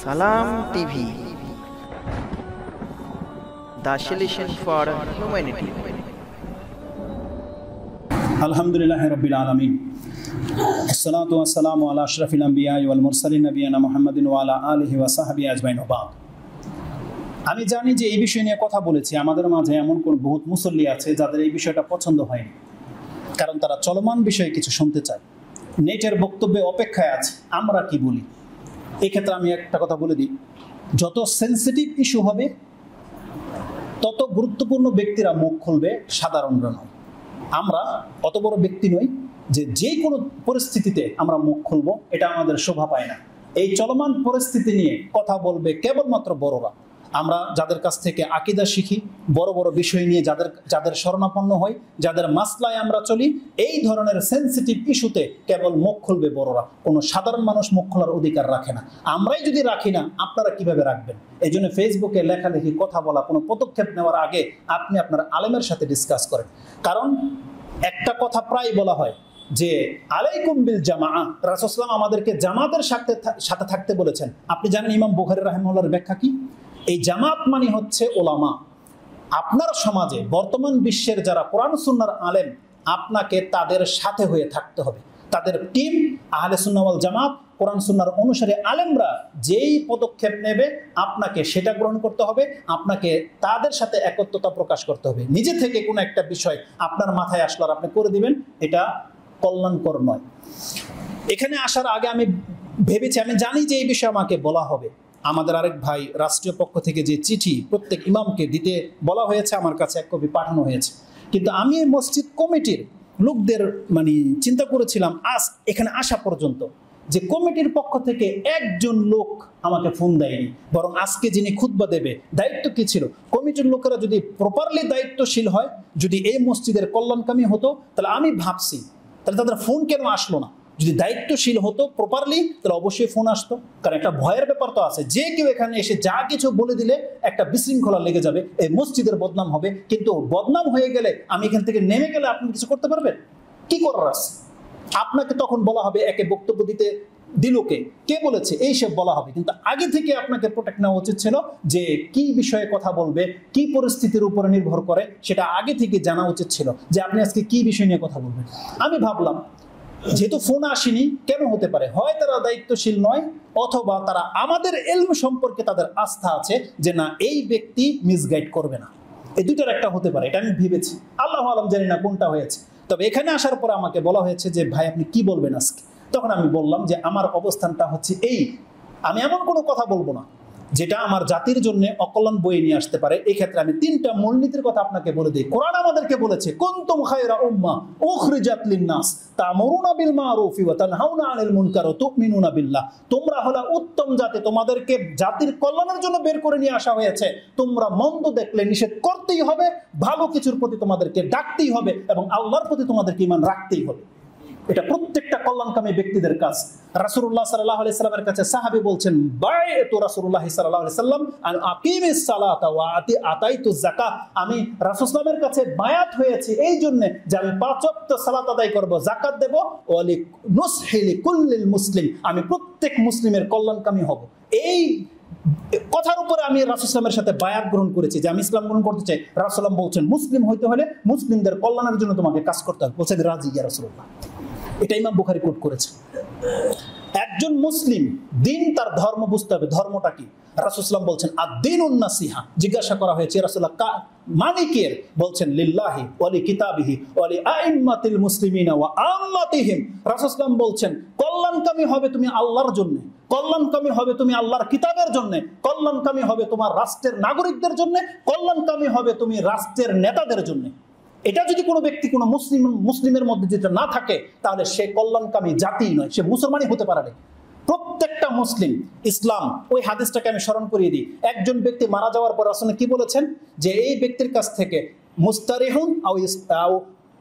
Salam TV, the solution for humanity. Alhamdulillahi Rabbil Alameen. Assalatu wassalamu ala ashrafil anbiya'i wal mursalin nabiyina Muhammadin wa ala alihi wa sahbihi ajmain wa ba'd. আমি জানি যে এই বিষয় নিয়ে কথা বলেছি, আমাদের মাঝে এমন কোন বহুত মুসল্লি আছে যাদের এই বিষয়টা পছন্দ হয়নি, কারণ তারা চলমান বিষয়ে কিছু শুনতে চায়, নেটের বক্তব্যে অপেক্ষায় আছে আমরা কি বলি। এই ক্ষেত্রে আমি একটা কথা বলে দিই, যত সেন্সিটিভ ইস্যু হবে তত গুরুত্বপূর্ণ ব্যক্তিরা মুখ খুলবে, সাধারণরা নয়। আমরা অত বড় ব্যক্তি নই যে যে কোনো পরিস্থিতিতে আমরা মুখ খুলবো, এটা আমাদের শোভা পায় না। এই চলমান পরিস্থিতি নিয়ে কথা বলবে কেবলমাত্র বড়রা। আমরা যাদের কাছ থেকে আকীদা শিখি, বড় বড় বিষয় নিয়ে যাদের শরণাপন্ন হই, যাদের মাসলায় আমরা চলি, এই ধরনের সেন্সিটিভ ইস্যুতে কেবল মুখ খুলবে বড়রা। কোনো সাধারণ মানুষ মুখ খোলার অধিকার রাখে না। আমরাই যদি রাখি না, আপনারা কিভাবে রাখবেন? এই জন্য ফেসবুকে লেখালেখি, কথা বলা, কোনো পদক্ষেপ নেওয়ার আগে আপনি আপনার আলেমের সাথে ডিসকাস করেন। কারণ একটা কথা প্রায় বলা হয় যে আলাইকুম বিল জামাআহ, রাসূল সাল্লাল্লাহু আলাইহি ওয়াসাল্লাম আমাদেরকে জামাতের সাথে থাকতে বলেছেন। আপনি জানেন ইমাম বুখারী রাহিমাহুল্লাহর ব্যাখ্যা কি? এই জামাত মানে হচ্ছে ওলামা। আপনার সমাজে বর্তমান বিশ্বের যারা কোরআন সুন্নাহর আলেম, আপনাকে তাদের সাথে হয়ে থাকতে হবে। তাদের টিম আহলে সুন্নাহ ওয়াল জামাত, কোরআন সুন্নাহর অনুসারী আলেমরা যেই পদক্ষেপ নেবে আপনাকে সেটা গ্রহণ করতে হবে। আপনাকে তাদের সাথে একত্রতা প্রকাশ করতে হবে। নিজে থেকে কোনো একটা বিষয় আপনার মাথায় আসলো আর আপনি করে দিবেন, এটা কল্যাণকর নয়। এখানে আসার আগে আমি ভেবেছি, আমি জানি যে এই বিষয়ে আমাকে বলা হবে। আমাদের আরেক ভাই রাষ্ট্রীয় পক্ষ থেকে যে চিঠি প্রত্যেক ইমামকে দিতে বলা হয়েছে, আমার কাছে এক কপি পাঠানো হয়েছে। কিন্তু আমি এই মসজিদ কমিটির লোকদের চিন্তা করেছিলাম আজ এখানে আসা পর্যন্ত যে কমিটির পক্ষ থেকে একজন লোক আমাকে ফোন দেয়নি, বরং আজকে যিনি খুতবা দেবে দায়িত্ব কি ছিল? কমিটির লোকেরা যদি প্রপারলি দায়িত্বশীল হয়, যদি এই মসজিদের কল্যাণকামী হতো, তাহলে আমি ভাবছি তাহলে তাদের ফোন কেন আসলো না? যদি দায়িত্বশীল হতো প্রপারলি, তাহলে অবশ্যই ফোন আসতো। কারণ একটা ভয়ের ব্যাপার তো আছে, যে কেউ এখানে এসে যা কিছু বলে দিলে একটা বিশৃঙ্খলা লেগে যাবে, এই মসজিদের বদনাম হবে। কিন্তু বদনাম হয়ে গেলে আমি এখান থেকে নেমে গেলে আপনি কিছু করতে পারবেন? কি করার আছে? আপনাকে তখন বলা হবে একে বক্তব্য দিতে দিল কে বলেছে, এই সব বলা হবে। কিন্তু আগে থেকে আপনাকে প্রোটেক্ট নেওয়া উচিত ছিল যে কি বিষয়ে কথা বলবে, কি পরিস্থিতির উপরে নির্ভর করে, সেটা আগে থেকে জানা উচিত ছিল যে আপনি আজকে কি বিষয় নিয়ে কথা বলবেন। আমি ভাবলাম যেহেতু ফোন আসেনি, কেন হতে পারে? হয় তারা দায়িত্বশীল নয়, অথবা তারা আমাদের ইলম সম্পর্কে তাদের আস্থা আছে যে না, এই ব্যক্তি মিসগাইড করবে না। এই দুইটার একটা হতে পারে, এটা আমি ভেবেছি। আল্লাহু আলাম, জানি না কোনটা হয়েছে। তবে এখানে আসার পর আমাকে বলা হয়েছে যে ভাই আপনি কি বলবেন আজকে। তখন আমি বললাম যে আমার অবস্থানটা হচ্ছে এই, আমি এমন কোনো কথা বলবো না যেটা আমার জাতির জন্য অকল্যাণ বয়ে নিয়ে আসতে পারে। এই ক্ষেত্রে আমি তিনটা মূলনীতির কথা আপনাকে বলে দিই। কোরআন আমাদেরকে বলেছে কুনতুম খায়রা উম্মাহ উখরিজাত লিন-নাস তা'মুরুনা বিল মা'রুফি ওয়া তানহাউনা আনিল মুনকার ওয়া তু'মিনুনা বিল্লাহ। তোমরা হলো উত্তম জাতি, তোমাদেরকে জাতির কল্যাণের জন্য বের করে নিয়ে আসা হয়েছে। তোমরা মন্দ দেখলে নিষেধ করতেই হবে, ভালো কিছুর প্রতি তোমাদেরকে ডাকতেই হবে, এবং আল্লাহর প্রতি তোমাদেরকে ঈমান রাখতেই হবে। এটা প্রত্যেকটা কল্যাণকামী ব্যক্তিদের কাজ। রাসূলুল্লাহ সাল্লাল্লাহু আলাইহি সাল্লামের কাছে সাহাবী বলছেন, বায়আতু রাসূলুল্লাহ সাল্লাল্লাহু আলাইহি সাল্লাম আন আকিমিস সালাতা ওয়া আতাইতুজ যাকাত। আমি রাসূল সাল্লামের কাছে বায়াত হয়েছি এই জন্য যে আমি 5 ওয়াক্ত সালাত আদায় করব, যাকাত দেব, ওয়া লিনুসহি লিকুল্লিল মুসলিম, আমি প্রত্যেক মুসলিমের কল্যাণকামী হব। এই কথার উপরে আমি রাসূল সাল্লামের সাথে বায়াত গ্রহণ করেছি যে আমি ইসলাম গ্রহণ করতে চাই। রাসূল সাল্লাম বলছেন মুসলিম হইতে হলে মুসলিমদের কল্যাণের জন্য তোমাকে কাজ করতে হবে। বলছেন রাজি ইয়া রাসূলুল্লাহ। এটা ইমাম বুখারী কোট করেছে। একজন মুসলিম দিন, তার ধর্ম বুঝতে হবে। ধর্মটা কি? রাসূল সাল্লাল্লাহু বলছেন আদ-দীনুন নাসিহা। জিজ্ঞাসা করা হয়েছে রাসূলুল্লাহ মালিকের, বলছেন লিল্লাহি ওয়া লিকিতাবিহি ওয়া লিআইম্মাতিল মুসলিমিনা ওয়া আম্মাতিহিম। রাসূল সাল্লাল্লাহু বলছেন কল্যাণকামী হবে তুমি আল্লাহর জন্য, কল্যাণকামী হবে তুমি আল্লাহর কিতাবের জন্য, কল্যাণকামী হবে তোমার রাষ্ট্রের নাগরিকদের জন্য, কল্যাণকামী হবে তুমি রাষ্ট্রের নেতাদের জন্য। এটা যদি কোনো ব্যক্তি কোনো মুসলিমের মধ্যে যেটা না থাকে, তাহলে সে কল্যাণকামী জাতি নয়, সে মুসলমানই হতে পারে না। প্রত্যেকটা মুসলিম, ইসলাম, ওই হাদিসটাকে আমি স্মরণ করিয়ে দিই। একজন ব্যক্তি মারা যাওয়ার পর রাসূল কি বলেছেন যে এই ব্যক্তির কাছ থেকে মুস্তারিহুন আও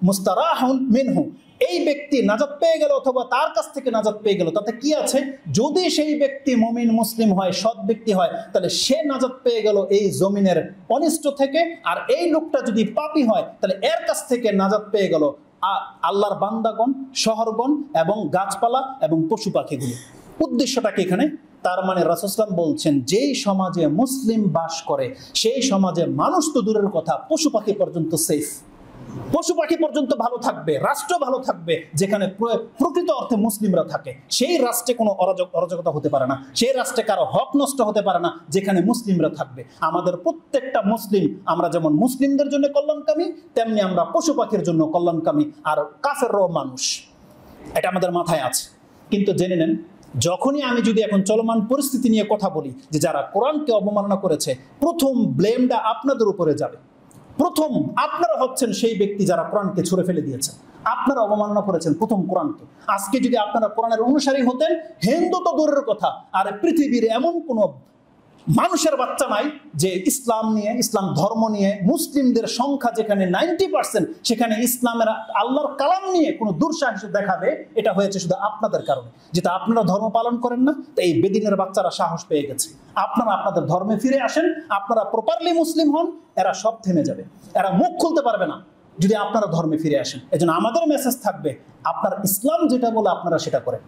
মুস্তারাহুন মিনহু, এই ব্যক্তি নাজাত পেয়ে গেল অথবা তার কাছ থেকে নাজাত পেয়ে গেল, তাতে কি আছে? যদি সেই ব্যক্তি মুমিন মুসলিম হয়, সৎ ব্যক্তি হয়, তাহলে সে নাজাত পেয়ে গেল এই জমিনের অনিষ্ট থেকে। আর এই লোকটা যদি পাপী হয়, তাহলে এর কাছ থেকে নাজাত পেয়ে গেল আল্লাহর বান্দাগণ, শহরগণ এবং গাছপালা এবং পশু পাখিগুলো। উদ্দেশ্যটা কি এখানে? তার মানে রাসূল সাল্লাল্লাহু আলাইহি ওয়াসাল্লাম বলছেন যেই সমাজে মুসলিম বাস করে সেই সমাজে মানুষ তো দূরের কথা, পশু পাখি পর্যন্ত সেফ, পশু পাখি পর্যন্ত ভালো থাকবে, রাষ্ট্র ভালো থাকবে। যেখানে প্রকৃত অর্থে মুসলিমরা থাকে সেই রাষ্ট্রে কোনো অরাজকতা হতে পারে না, সেই রাষ্ট্রে কারো হক নষ্ট হতে পারে না যেখানে মুসলিমরা থাকবে। আমাদের প্রত্যেকটা মুসলিম, আমরা যেমন মুসলিমদের জন্য কল্যাণকামী তেমনি আমরা পশু পাখির জন্য কল্যাণকামী, আর কাফেররাও মানুষ, এটা আমাদের মাথায় আছে। কিন্তু জেনে নেন, যখনই আমি যদি এখন চলমান পরিস্থিতি নিয়ে কথা বলি যে যারা কোরআনকে অবমাননা করেছে, প্রথম ব্লেমটা আপনাদের উপরে যাবে। প্রথম আপনারা হচ্ছেন সেই ব্যক্তি যারা কোরআনকে ছুঁড়ে ফেলে দিয়েছেন, আপনারা অবমাননা করেছেন প্রথম কোরআনকে। আজকে যদি আপনারা কোরআনের অনুসারী হতেন, হিন্দু তো দূরের কথা, আর পৃথিবীর এমন কোনো মানুষের বাচ্চা নাই যে ইসলাম নিয়ে, ইসলাম ধর্ম নিয়ে, মুসলিমদের সংখ্যা যেখানে 90%, সেখানে ইসলামের আল্লাহর কালাম নিয়ে কোনো দুঃসাহস দেখাবে। এটা হয়েছে শুধু আপনাদের কারণে, যেটা আপনারা ধর্ম পালন করেন না। তো এই বেদিনের বাচ্চারা সাহস পেয়ে গেছে। আপনারা আপনাদের ধর্মে ফিরে আসেন, আপনারা প্রপারলি মুসলিম হন, এরা সব থেমে যাবে, এরা মুখ খুলতে পারবে না যদি আপনারা ধর্মে ফিরে আসেন। এজন্য আমাদের মেসেজ থাকবে, আপনার ইসলাম যেটা বলে আপনারা সেটা করেন,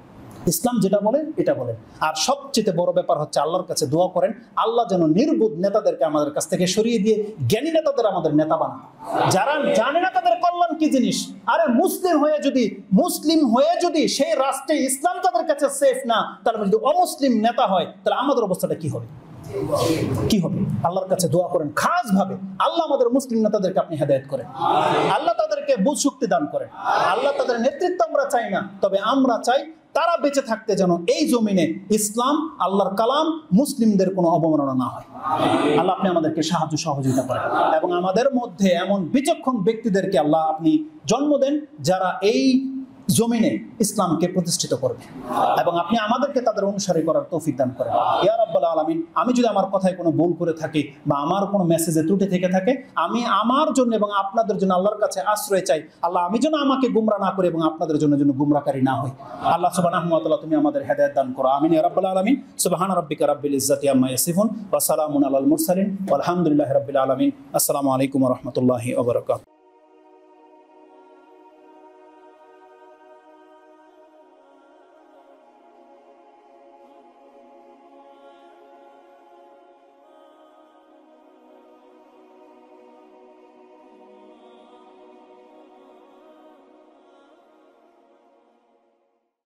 ইসলাম যেটা বলে এটা বলেন। আর সবচেয়ে বড় ব্যাপার হচ্ছে আল্লাহর কাছে দোয়া করেন, আল্লাহ যেন নির্বোধ নেতাদেরকে আমাদের কাছ থেকে সরিয়ে দিয়ে জ্ঞানী নেতাদের আমাদের নেতা বানান, যারা জানে না তাদের কল্যাণ কি জিনিস। আরে মুসলিম হয়ে যদি সেই রাষ্ট্রে ইসলাম তাদের কাছে সেফ না, তাহলে যদি অমুসলিম নেতা হয় তাহলে আমাদের অবস্থাটা কি হবে? কি হবে? আল্লাহর কাছে দোয়া করেন খাস ভাবে, আল্লাহ আমাদের মুসলিম নেতাদেরকে আপনি হেদায়েত করেন, আল্লাহ তাদেরকে বুঝ শক্তি দান করেন। আল্লাহ তাদের নেতৃত্ব আমরা চাই না, তবে আমরা চাই তারা বেঁচে থাকতে যেন এই জমিনে ইসলাম, আল্লাহর কালাম, মুসলিমদের কোনো অবমাননা না হয়। আল্লাহ আপনি আমাদেরকে সাহায্য সহযোগিতা করেন এবং আমাদের মধ্যে এমন বিচক্ষণ ব্যক্তিদেরকে আল্লাহ আপনি জন্ম দেন যারা এই জমিনে ইসলামকে প্রতিষ্ঠিত করবে এবং আপনি আমাদেরকে তাদের অনুসারী করার তৌফিক দান করেন ইয়া রাব্বাল আলামিন। আমি যদি আমার কথায় কোনো ভুল করে থাকি বা আমার কোনো মেসেজে ত্রুটি থেকে থাকে, আমি আমার জন্য এবং আপনাদের জন্য আল্লাহর কাছে আশ্রয় চাই। আল্লাহ আমি যেন আমাকে গুমরা না করি এবং আপনাদের জন্য গুমরাকারী না হই। আল্লাহ সুবহানাহু ওয়া তাআলা তুমি আমাদের হেদায়েত দান করো, আমিন ইয়া রাব্বাল আলামিন। সুবহানা রাব্বিকা রাব্বিল ইজ্জাতি আম্মা ইয়াসিফুন ওয়া সালামুন আলাল মুরসালিন ওয়ালহামদুলিল্লাহি রাব্বিল আলামিন। আসসালামু আলাইকুম ওয়া রাহমাতুল্লাহি ওয়া বারাকাতুহু।